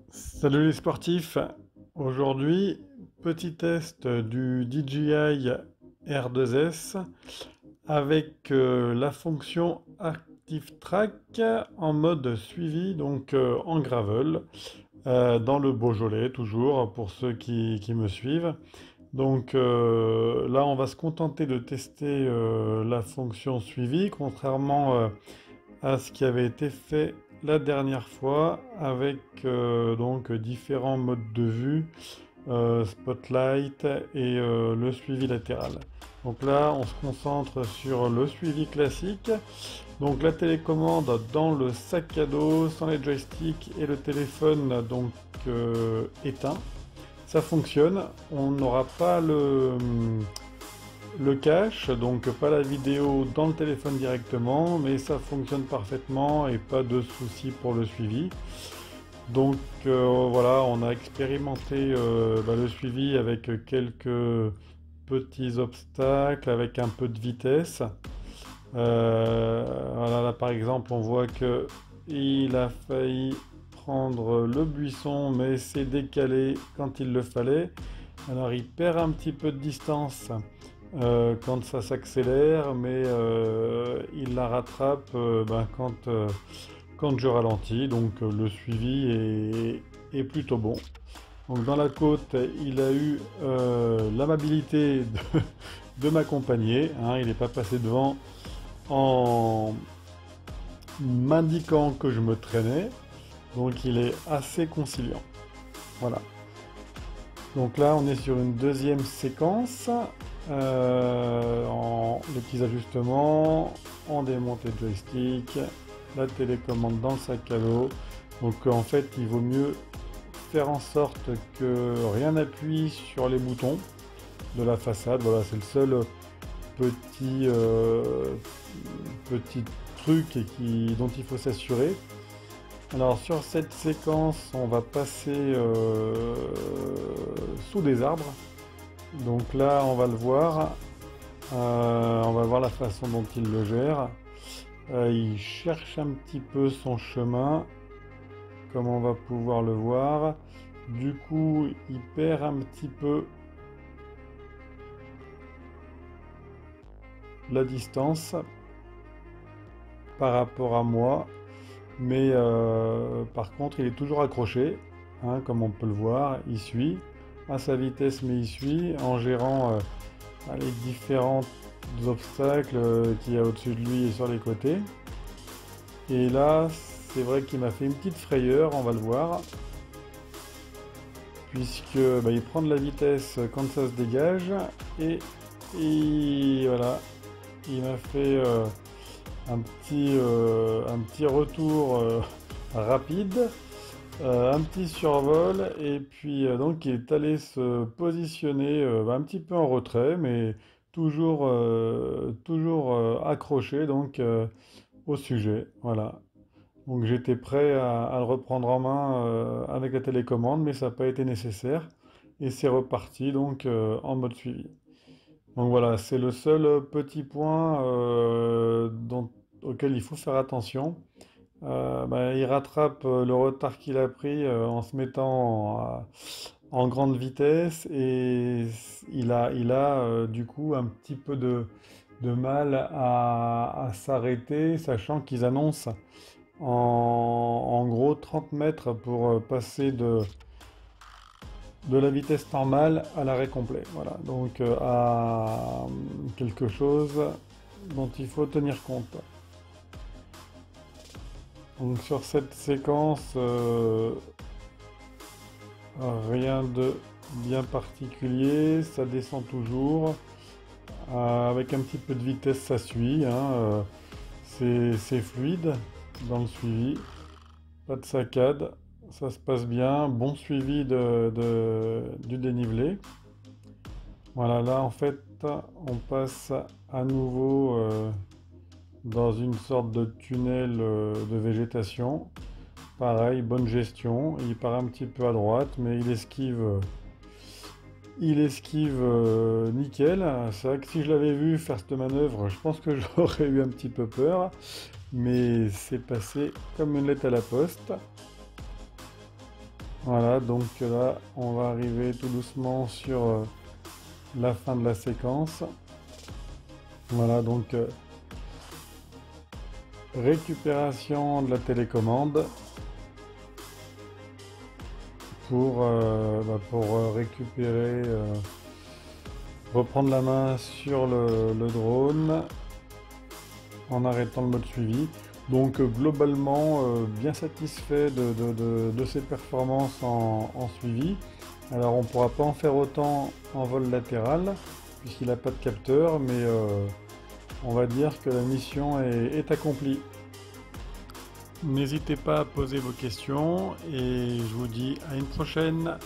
Salut les sportifs, aujourd'hui petit test du DJI R2S avec la fonction Active Track en mode suivi, donc en gravel, dans le Beaujolais toujours pour ceux qui me suivent. Donc là on va se contenter de tester la fonction suivi, contrairement à ce qui avait été fait la dernière fois avec donc différents modes de vue, spotlight et le suivi latéral. Donc là, on se concentre sur le suivi classique. Donc la télécommande dans le sac à dos, sans les joysticks et le téléphone donc éteint. Ça fonctionne. On n'aura pas le cache, donc pas la vidéo dans le téléphone directement, mais ça fonctionne parfaitement et pas de soucis pour le suivi. Donc voilà, on a expérimenté le suivi avec quelques petits obstacles, avec un peu de vitesse. Voilà, là par exemple, on voit que il a failli prendre le buisson, mais s'est décalé quand il le fallait. Alors il perd un petit peu de distance quand ça s'accélère, mais il la rattrape quand je ralentis. Donc le suivi est plutôt bon. Donc dans la côte, il a eu l'amabilité de m'accompagner, hein. Il n'est pas passé devant en m'indiquant que je me traînais. Donc il est assez conciliant. Voilà. Donc là, on est sur une deuxième séquence, en les petits ajustements, en démonte les joysticks, la télécommande dans le sac à dos. Donc en fait, il vaut mieux faire en sorte que rien n'appuie sur les boutons de la façade. Voilà, c'est le seul petit, petit truc dont il faut s'assurer. Alors sur cette séquence, on va passer sous des arbres. Donc là, on va le voir. On va voir la façon dont il le gère. Il cherche un petit peu son chemin, comme on va pouvoir le voir. Du coup, il perd un petit peu la distance par rapport à moi. Mais par contre, il est toujours accroché, hein, comme on peut le voir. Il suit à sa vitesse, mais il suit en gérant les différents obstacles qu'il y a au-dessus de lui et sur les côtés. Et là, c'est vrai qu'il m'a fait une petite frayeur, on va le voir, puisque il prend de la vitesse quand ça se dégage et voilà, il m'a fait un petit retour rapide, un petit survol, et puis donc il est allé se positionner un petit peu en retrait, mais toujours accroché donc au sujet. Voilà. Donc j'étais prêt à le reprendre en main avec la télécommande, mais ça n'a pas été nécessaire, et c'est reparti donc en mode suivi. Donc voilà, c'est le seul petit point auquel il faut faire attention. Il rattrape le retard qu'il a pris en se mettant en grande vitesse et il a du coup un petit peu de mal à s'arrêter, sachant qu'ils annoncent en gros 30 mètres pour passer de la vitesse normale à l'arrêt complet. Voilà, donc à quelque chose dont il faut tenir compte. Donc sur cette séquence, rien de bien particulier, ça descend toujours. Avec un petit peu de vitesse, ça suit, hein, c'est fluide dans le suivi, pas de saccade, ça se passe bien, bon suivi du dénivelé. Voilà, là en fait, on passe à nouveau dans une sorte de tunnel de végétation. Pareil, bonne gestion. Il part un petit peu à droite, mais il esquive nickel. C'est vrai que si je l'avais vu faire cette manœuvre, je pense que j'aurais eu un petit peu peur. mais c'est passé comme une lettre à la poste. Voilà, donc là, on va arriver tout doucement sur la fin de la séquence. Voilà, donc récupération de la télécommande pour récupérer, reprendre la main sur le drone en arrêtant le mode suivi. Donc globalement bien satisfait de ses performances en suivi. Alors on ne pourra pas en faire autant en vol latéral puisqu'il n'a pas de capteur, mais on va dire que la mission est accomplie. N'hésitez pas à poser vos questions et je vous dis à une prochaine.